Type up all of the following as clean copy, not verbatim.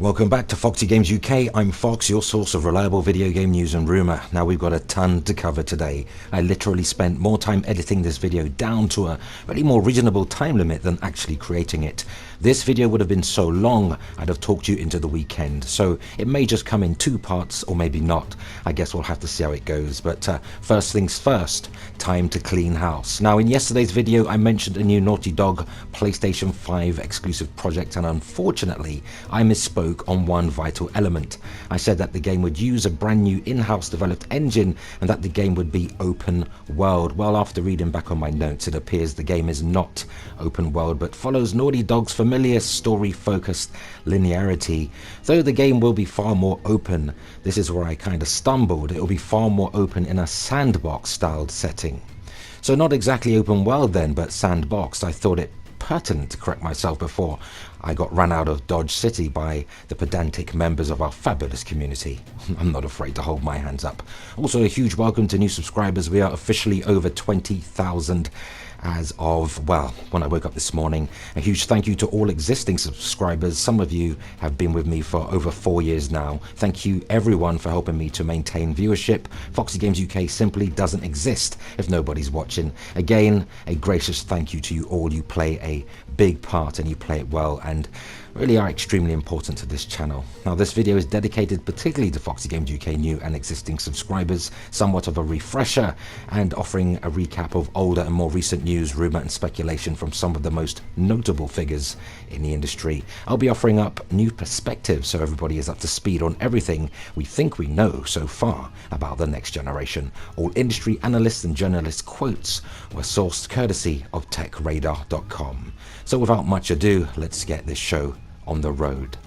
Welcome back to FOXY Games UK. I'm Fox, your source of reliable video game news and rumour. Now we've got a ton to cover today. I literally spent more time editing this video down to a really more reasonable time limit than actually creating it. This video would have been so long, I'd have talked you into the weekend. So it may just come in two parts, or maybe not. I guess we'll have to see how it goes. But first things first, time to clean house. Now in yesterday's video, I mentioned a new Naughty Dog PlayStation 5 exclusive project, and unfortunately, I misspoke on one vital element. I said that the game would use a brand new in-house developed engine and that the game would be open world. Well, after reading back on my notes, it appears the game is not open world but follows Naughty Dog's familiar story-focused linearity. Though the game will be far more open, this is where I kind of stumbled. It will be far more open in a sandbox-styled setting. So not exactly open world then, but sandbox. I thought it pertinent to correct myself before I got run out of Dodge City by the pedantic members of our fabulous community. I'm not afraid to hold my hands up. Also, a huge welcome to new subscribers. We are officially over 20,000 as of, well, when I woke up this morning. A huge thank you to all existing subscribers. Some of you have been with me for over 4 years now. Thank you everyone for helping me to maintain viewership. FOXY Games UK simply doesn't exist if nobody's watching. Again, a gracious thank you to you all. You play a big part and you play it well and really are extremely important to this channel. Now this video is dedicated particularly to FOXY Games UK new and existing subscribers, somewhat of a refresher and offering a recap of older and more recent news, rumour and speculation from some of the most notable figures in the industry. I'll be offering up new perspectives so everybody is up to speed on everything we think we know so far about the next generation. All industry analysts and journalists quotes were sourced courtesy of techradar.com. So without much ado, let's get this show on the road.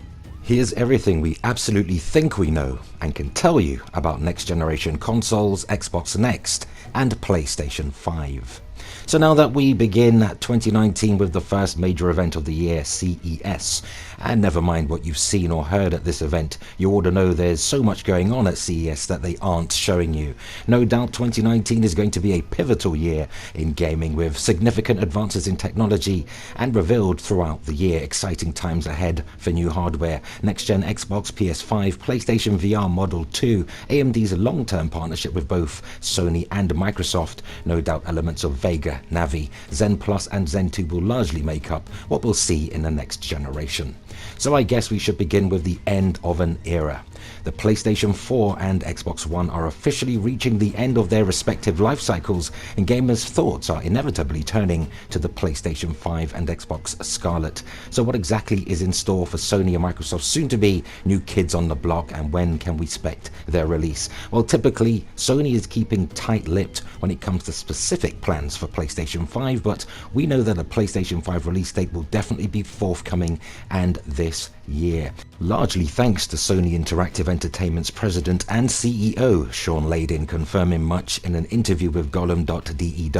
Here's everything we absolutely think we know and can tell you about next generation consoles, Xbox Next and PlayStation 5. So now that we begin 2019 with the first major event of the year, CES, and never mind what you've seen or heard at this event, you ought to know there's so much going on at CES that they aren't showing you. No doubt 2019 is going to be a pivotal year in gaming with significant advances in technology and revealed throughout the year. Exciting times ahead for new hardware, next-gen Xbox, PS5, PlayStation VR Model 2, AMD's long-term partnership with both Sony and Microsoft, no doubt elements of Vega, Navi, Zen Plus and Zen 2 will largely make up what we'll see in the next generation. So I guess we should begin with the end of an era. The PlayStation 4 and Xbox One are officially reaching the end of their respective life cycles, and gamers' thoughts are inevitably turning to the PlayStation 5 and Xbox Scarlet. So what exactly is in store for Sony and Microsoft's soon-to-be new kids on the block, and when can we expect their release? Well, typically, Sony is keeping tight-lipped when it comes to specific plans for PlayStation 5, but we know that a PlayStation 5 release date will definitely be forthcoming, and this year. Largely thanks to Sony Interactive Entertainment's president and CEO, Sean Layden, confirming much in an interview with Golem.de.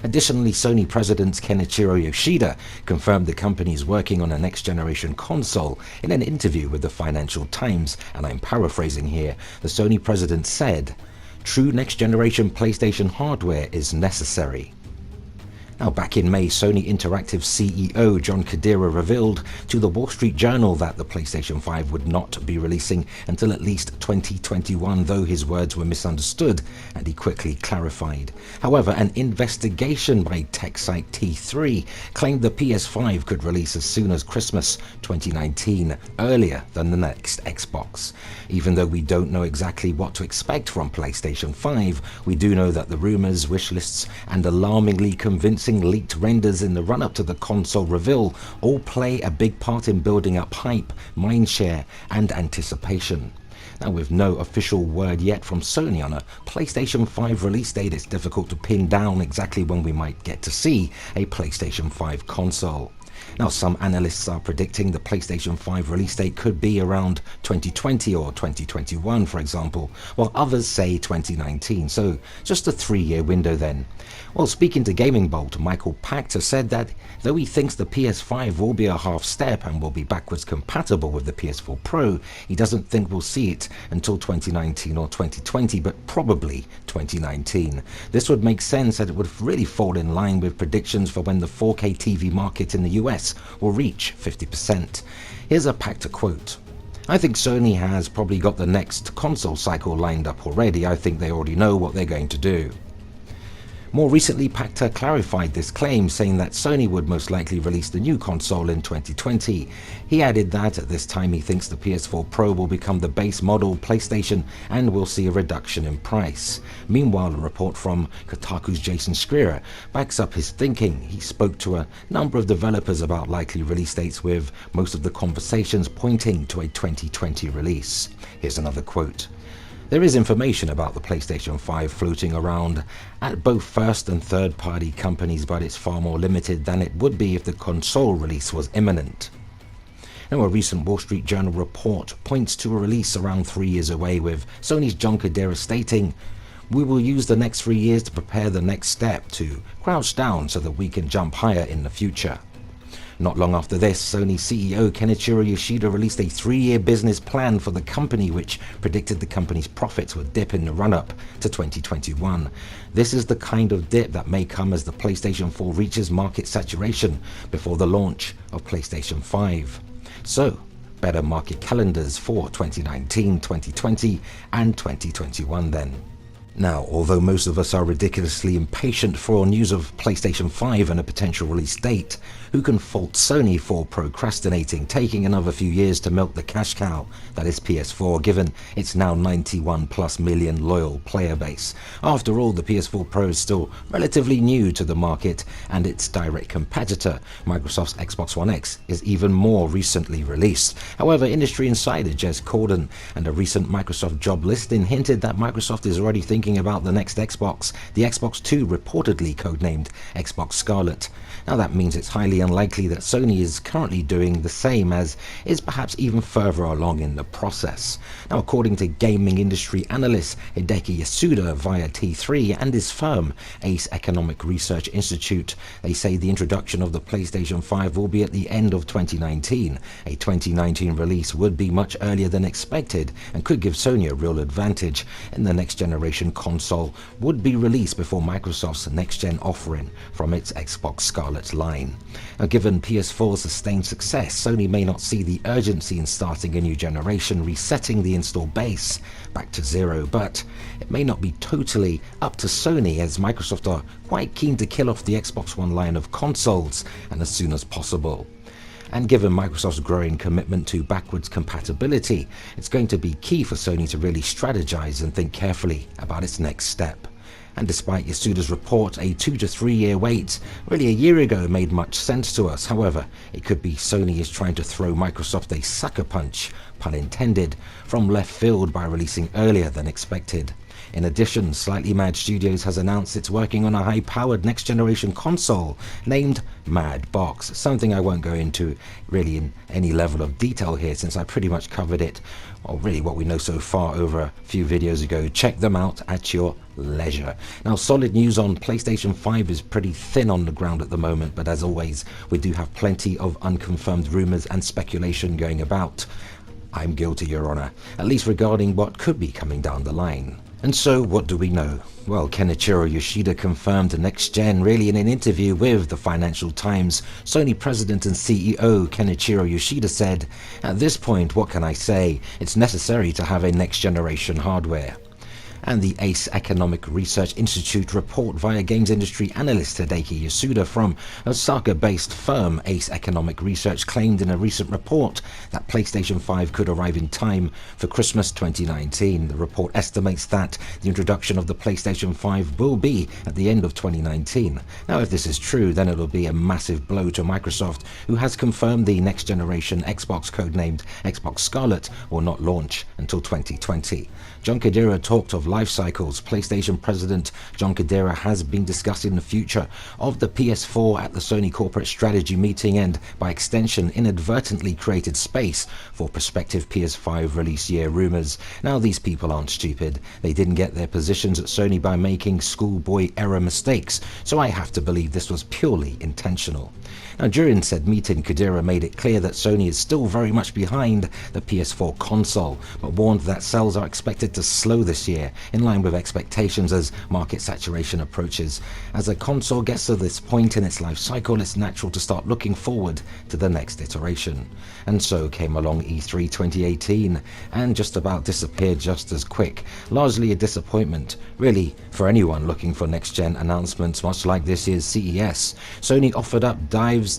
Additionally, Sony president Kenichiro Yoshida confirmed the company is working on a next-generation console in an interview with the Financial Times, and I'm paraphrasing here. The Sony president said, "True next-generation PlayStation hardware is necessary." Now, back in May, Sony Interactive CEO John Kodera revealed to the Wall Street Journal that the PlayStation 5 would not be releasing until at least 2021, though his words were misunderstood and he quickly clarified. However, an investigation by tech site T3 claimed the PS5 could release as soon as Christmas 2019, earlier than the next Xbox. Even though we don't know exactly what to expect from PlayStation 5, we do know that the rumors, wish lists and alarmingly convincing leaked renders in the run-up to the console reveal all play a big part in building up hype, mindshare and anticipation. Now, with no official word yet from Sony on a PlayStation 5 release date, it's difficult to pin down exactly when we might get to see a PlayStation 5 console. Now, some analysts are predicting the PlayStation 5 release date could be around 2020 or 2021, for example, while others say 2019, so just a 3-year window then. Well, speaking to Gaming Bolt, Michael Pachter said that though he thinks the PS5 will be a half step and will be backwards compatible with the PS4 Pro, he doesn't think we'll see it until 2019 or 2020, but probably 2019. This would make sense, that it would really fall in line with predictions for when the 4K TV market in the US will reach 50%. Here's a Pachter quote. I think Sony has probably got the next console cycle lined up already. I think they already know what they're going to do. More recently, Pacta clarified this claim, saying that Sony would most likely release the new console in 2020. He added that at this time he thinks the PS4 Pro will become the base model PlayStation and will see a reduction in price. Meanwhile, a report from Kotaku's Jason Schreier backs up his thinking. He spoke to a number of developers about likely release dates, with most of the conversations pointing to a 2020 release. Here's another quote. There is information about the PlayStation 5 floating around at both first and third party companies, but it's far more limited than it would be if the console release was imminent. Now, a recent Wall Street Journal report points to a release around 3 years away, with Sony's John Kodera stating, "We will use the next 3 years to prepare the next step, to crouch down so that we can jump higher in the future." Not long after this, Sony CEO Kenichiro Yoshida released a 3-year business plan for the company, which predicted the company's profits would dip in the run-up to 2021. This is the kind of dip that may come as the PlayStation 4 reaches market saturation before the launch of PlayStation 5. So, better market calendars for 2019, 2020 and 2021 then. Now, although most of us are ridiculously impatient for news of PlayStation 5 and a potential release date, who can fault Sony for procrastinating, taking another few years to milk the cash cow that is PS4, given its now 91+ million loyal player base? After all, the PS4 Pro is still relatively new to the market, and its direct competitor, Microsoft's Xbox One X, is even more recently released. However, industry insider Jez Corden and a recent Microsoft job listing hinted that Microsoft is already thinking about the next Xbox, the Xbox 2, reportedly codenamed Xbox Scarlet. Now, that means it's highly unlikely that Sony is currently doing the same, as is perhaps even further along in the process. Now, according to gaming industry analyst Hideki Yasuda via T3 and his firm Ace Economic Research Institute, they say the introduction of the PlayStation 5 will be at the end of 2019. A 2019 release would be much earlier than expected and could give Sony a real advantage, and the next generation console would be released before Microsoft's next-gen offering from its Xbox Scarlet line. Now, given PS4's sustained success, Sony may not see the urgency in starting a new generation, resetting the install base back to zero, but it may not be totally up to Sony, as Microsoft are quite keen to kill off the Xbox One line of consoles, and as soon as possible. And given Microsoft's growing commitment to backwards compatibility, it's going to be key for Sony to really strategize and think carefully about its next step. And despite Yasuda's report, a 2 to 3 year wait really a year ago made much sense to us. However, it could be Sony is trying to throw Microsoft a sucker punch, pun intended, from left field by releasing earlier than expected. In addition, Slightly Mad Studios has announced it's working on a high-powered next-generation console named Mad Box, something I won't go into really in any level of detail here, since I pretty much covered it, or really what we know so far, over a few videos ago. Check them out at your leisure. Now, solid news on PlayStation 5 is pretty thin on the ground at the moment, but as always, we do have plenty of unconfirmed rumors and speculation going about. I'm guilty, Your Honor, at least regarding what could be coming down the line. And so, what do we know? Well, Kenichiro Yoshida confirmed the next gen really in an interview with the Financial Times. Sony president and CEO Kenichiro Yoshida said, "At this point, what can I say? It's necessary to have a next generation hardware." And the Ace Economic Research Institute report via games industry analyst Hideki Yasuda from Osaka-based firm Ace Economic Research claimed in a recent report that PlayStation 5 could arrive in time for Christmas 2019. The report estimates that the introduction of the PlayStation 5 will be at the end of 2019. Now, if this is true, then it'll be a massive blow to Microsoft, who has confirmed the next generation Xbox, codenamed Xbox Scarlet, will not launch until 2020. John Kodera talked of life cycles. PlayStation president John Kodera has been discussing the future of the PS4 at the Sony corporate strategy meeting, and by extension inadvertently created space for prospective PS5 release year rumors. Now, these people aren't stupid. They didn't get their positions at Sony by making schoolboy error mistakes, so I have to believe this was purely intentional. Now, during said meeting, Kodera made it clear that Sony is still very much behind the PS4 console, but warned that sales are expected to slow this year, in line with expectations as market saturation approaches. As a console gets to this point in its life cycle, it's natural to start looking forward to the next iteration. And so came along E3 2018, and just about disappeared just as quick. Largely a disappointment, really, for anyone looking for next-gen announcements, much like this year's CES. Sony offered up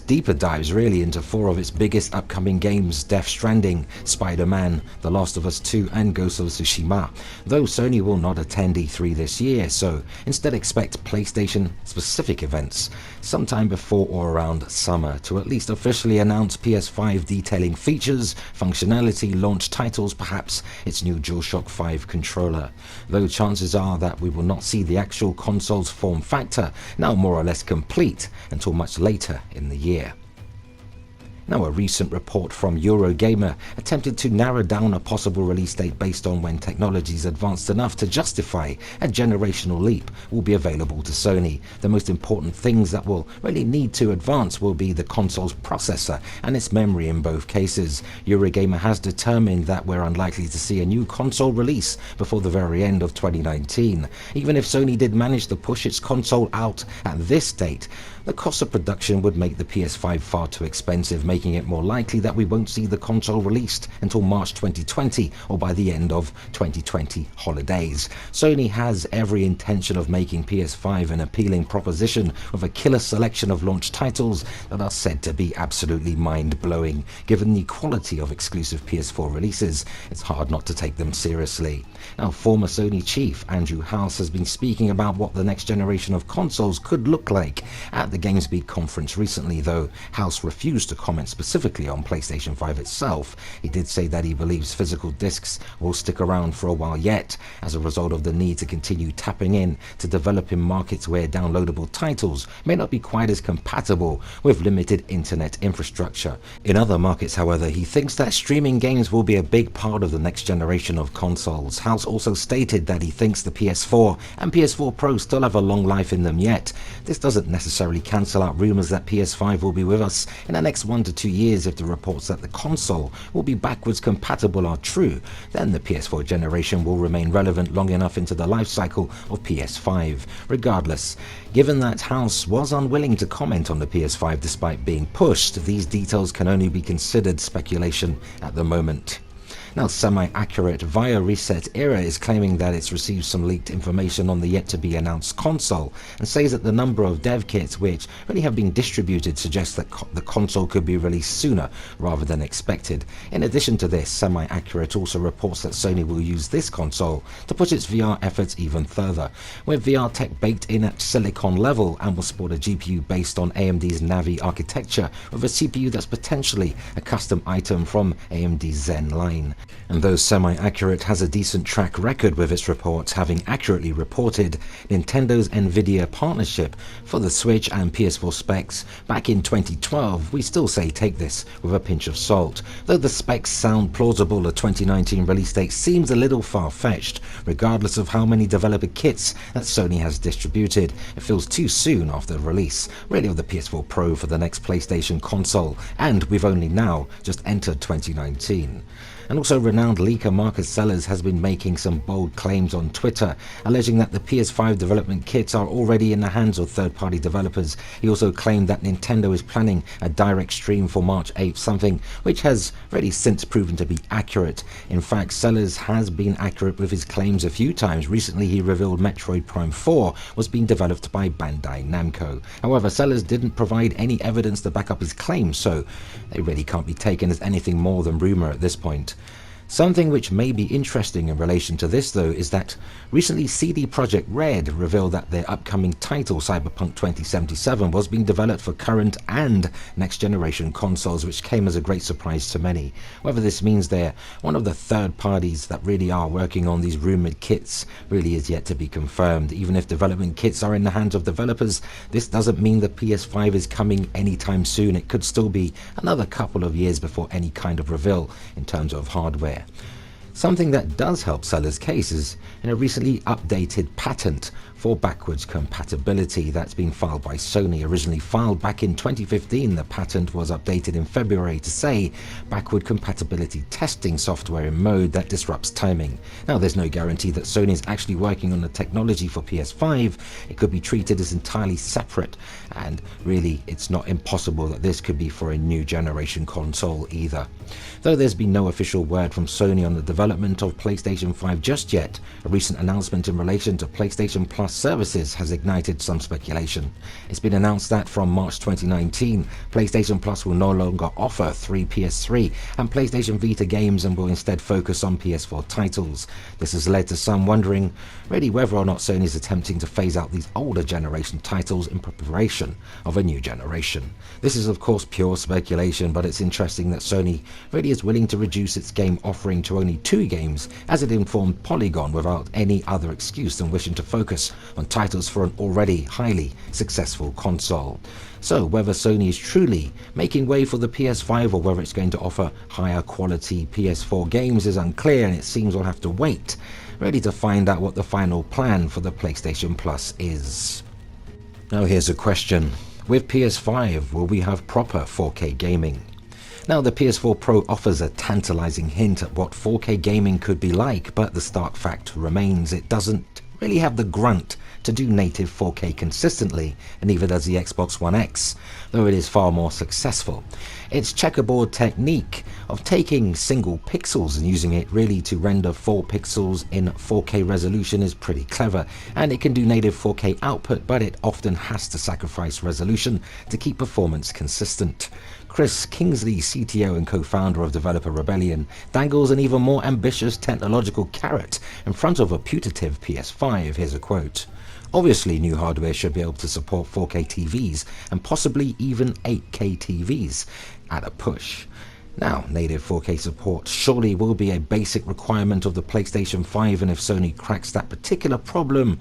deeper dives really, into 4 of its biggest upcoming games: Death Stranding, Spider-Man, The Last of Us 2, and Ghost of Tsushima. Though Sony will not attend E3 this year, so instead expect PlayStation-specific events sometime before or around summer to at least officially announce PS5 detailing features, functionality, launch titles, perhaps its new DualShock 5 controller. Though chances are that we will not see the actual console's form factor, now more or less complete, until much later in the year. Now, a recent report from Eurogamer attempted to narrow down a possible release date based on when technology is advanced enough to justify a generational leap will be available to Sony. The most important things that will really need to advance will be the console's processor and its memory in both cases. Eurogamer has determined that we're unlikely to see a new console release before the very end of 2019. Even if Sony did manage to push its console out at this date, the cost of production would make the PS5 far too expensive, making it more likely that we won't see the console released until March 2020 or by the end of 2020 holidays. Sony has every intention of making PS5 an appealing proposition with a killer selection of launch titles that are said to be absolutely mind-blowing. Given the quality of exclusive PS4 releases, it's hard not to take them seriously. Now, former Sony chief Andrew House has been speaking about what the next generation of consoles could look like at the Gamesbeat conference recently, though House refused to comment specifically on PlayStation 5 itself. He did say that he believes physical discs will stick around for a while yet, as a result of the need to continue tapping in to developing markets where downloadable titles may not be quite as compatible with limited internet infrastructure. In other markets, however, he thinks that streaming games will be a big part of the next generation of consoles. House also stated that he thinks the PS4 and PS4 Pro still have a long life in them yet. This doesn't necessarily cancel out rumors that PS5 will be with us in the next 1 to 2 years. If the reports that the console will be backwards compatible are true, then the PS4 generation will remain relevant long enough into the life cycle of PS5. Regardless, given that House was unwilling to comment on the PS5 despite being pushed, these details can only be considered speculation at the moment. Now, semi-accurate Via Reset Era is claiming that it's received some leaked information on the yet-to-be-announced console, and says that the number of dev kits which really have been distributed suggests that the console could be released sooner rather than expected. In addition to this, semi-accurate also reports that Sony will use this console to push its VR efforts even further, with VR tech baked in at silicon level, and will sport a GPU based on AMD's Navi architecture with a CPU that's potentially a custom item from AMD's Zen line. And though Semi-Accurate has a decent track record with its reports, having accurately reported Nintendo's Nvidia partnership for the Switch and PS4 specs back in 2012, we still say take this with a pinch of salt. Though the specs sound plausible, a 2019 release date seems a little far-fetched. Regardless of how many developer kits that Sony has distributed, it feels too soon after the release, really, of the PS4 Pro for the next PlayStation console, and we've only now just entered 2019. And also, renowned leaker Marcus Sellers has been making some bold claims on Twitter, alleging that the PS5 development kits are already in the hands of third-party developers. He also claimed that Nintendo is planning a direct stream for March 8th, something which has already since proven to be accurate. In fact, Sellers has been accurate with his claims a few times. Recently, he revealed Metroid Prime 4 was being developed by Bandai Namco. However, Sellers didn't provide any evidence to back up his claims, so they really can't be taken as anything more than rumor at this point. Something which may be interesting in relation to this, though, is that recently CD Projekt Red revealed that their upcoming title, Cyberpunk 2077, was being developed for current and next-generation consoles, which came as a great surprise to many. Whether this means they're one of the third parties that really are working on these rumoured kits really is yet to be confirmed. Even if development kits are in the hands of developers, this doesn't mean the PS5 is coming anytime soon. It could still be another couple of years before any kind of reveal in terms of hardware. Something that does help Sellers' case is in a recently updated patent for backwards compatibility. That's been filed by Sony. Originally filed back in 2015, the patent was updated in February to say backward compatibility testing software in mode that disrupts timing. Now, there's no guarantee that Sony is actually working on the technology for PS5. It could be treated as entirely separate, and really it's not impossible that this could be for a new generation console either. Though there's been no official word from Sony on the development of PlayStation 5 just yet, a recent announcement in relation to PlayStation Plus services has ignited some speculation. It's been announced that from March 2019, PlayStation Plus will no longer offer 3 PS3 and PlayStation Vita games and will instead focus on PS4 titles. This has led to some wondering really whether or not Sony is attempting to phase out these older generation titles in preparation of a new generation. This is of course pure speculation, but it's interesting that Sony really is willing to reduce its game offering to only 2 games, as it informed Polygon without any other excuse than wishing to focus on titles for an already highly successful console. So whether Sony is truly making way for the PS5 or whether it's going to offer higher quality PS4 games is unclear, and it seems we'll have to wait really to find out what the final plan for the PlayStation Plus is. Now here's a question. With PS5, will we have proper 4K gaming? Now, the PS4 Pro offers a tantalizing hint at what 4K gaming could be like, but the stark fact remains it doesn't really have the grunt to do native 4K consistently, and neither does the Xbox One X, though it is far more successful. Its checkerboard technique of taking single pixels and using it really to render 4 pixels in 4K resolution is pretty clever, and it can do native 4K output, but it often has to sacrifice resolution to keep performance consistent. Chris Kingsley, CTO and co-founder of Developer Rebellion, dangles an even more ambitious technological carrot in front of a putative PS5. Here's a quote. Obviously, new hardware should be able to support 4K TVs and possibly even 8K TVs at a push. Now, native 4K support surely will be a basic requirement of the PlayStation 5, and if Sony cracks that particular problem,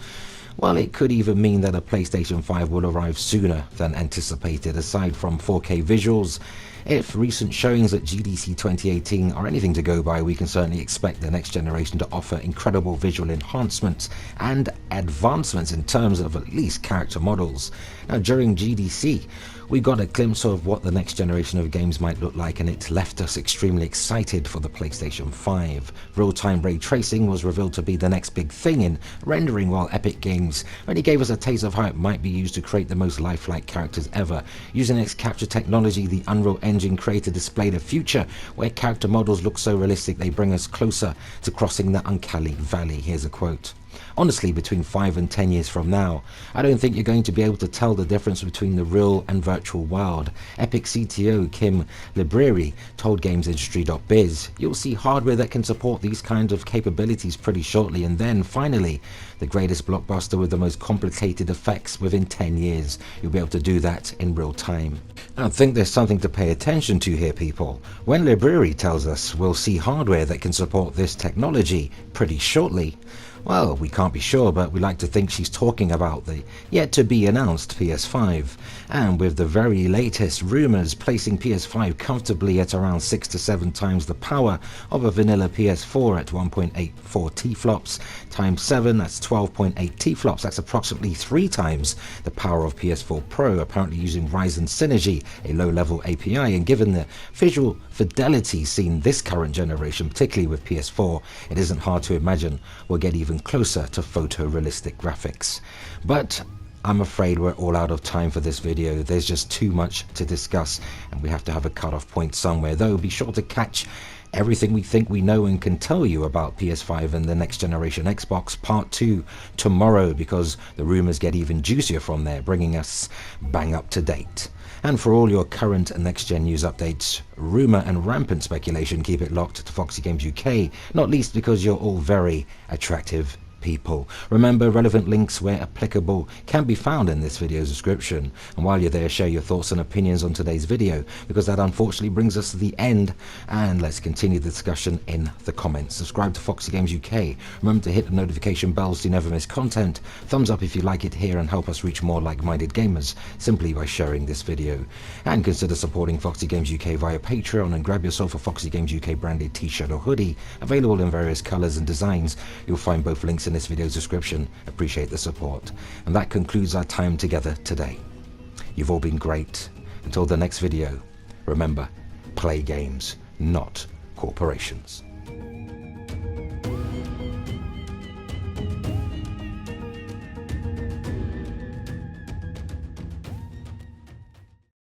well, it could even mean that a PlayStation 5 will arrive sooner than anticipated. Aside from 4K visuals, if recent showings at GDC 2018 are anything to go by, we can certainly expect the next generation to offer incredible visual enhancements and advancements in terms of at least character models. Now, during GDC, we got a glimpse of what the next generation of games might look like, and it left us extremely excited for the PlayStation 5. Real-time ray tracing was revealed to be the next big thing in rendering, while Epic Games really gave us a taste of how it might be used to create the most lifelike characters ever. Using its capture technology, the Unreal Engine creator displayed a future where character models look so realistic they bring us closer to crossing the uncanny valley. Here's a quote. Honestly, between 5 and 10 years from now, I don't think you're going to be able to tell the difference between the real and virtual world. Epic CTO Kim Libreri told GamesIndustry.biz, you'll see hardware that can support these kinds of capabilities pretty shortly, and then, finally, the greatest blockbuster with the most complicated effects within 10 years. You'll be able to do that in real time. I think there's something to pay attention to here, people. When Libreri tells us we'll see hardware that can support this technology pretty shortly, well, we can't be sure, but we like to think she's talking about the yet-to-be-announced PS5. And with the very latest rumours placing PS5 comfortably at around 6 to 7 times the power of a vanilla PS4 at 1.84 teraflops times 7, that's 12.8 teraflops. That's approximately 3 times the power of PS4 Pro, apparently using Ryzen Synergy, a low-level API. And given the visual fidelity seen this current generation, particularly with PS4, it isn't hard to imagine we'll get even closer to photorealistic graphics. But I'm afraid we're all out of time for this video. There's just too much to discuss, and we have to have a cut-off point somewhere. Though be sure to catch everything we think we know and can tell you about PS5 and the next generation Xbox Part 2 tomorrow, because the rumors get even juicier from there, bringing us bang up to date. And for all your current and next-gen news updates, rumour and rampant speculation, keep it locked to FOXY Games UK, not least because you're all very attractive people. Remember, relevant links where applicable can be found in this video's description. And while you're there, share your thoughts and opinions on today's video, because that unfortunately brings us to the end, and let's continue the discussion in the comments. Subscribe to FOXY Games UK. Remember to hit the notification bell so you never miss content. Thumbs up if you like it here, and help us reach more like-minded gamers simply by sharing this video. And consider supporting FOXY Games UK via Patreon, and grab yourself a FOXY Games UK branded t-shirt or hoodie, available in various colours and designs. You'll find both links in in this video's description. Appreciate the support. And that concludes our time together today. You've all been great. Until the next video, remember, play games, not corporations.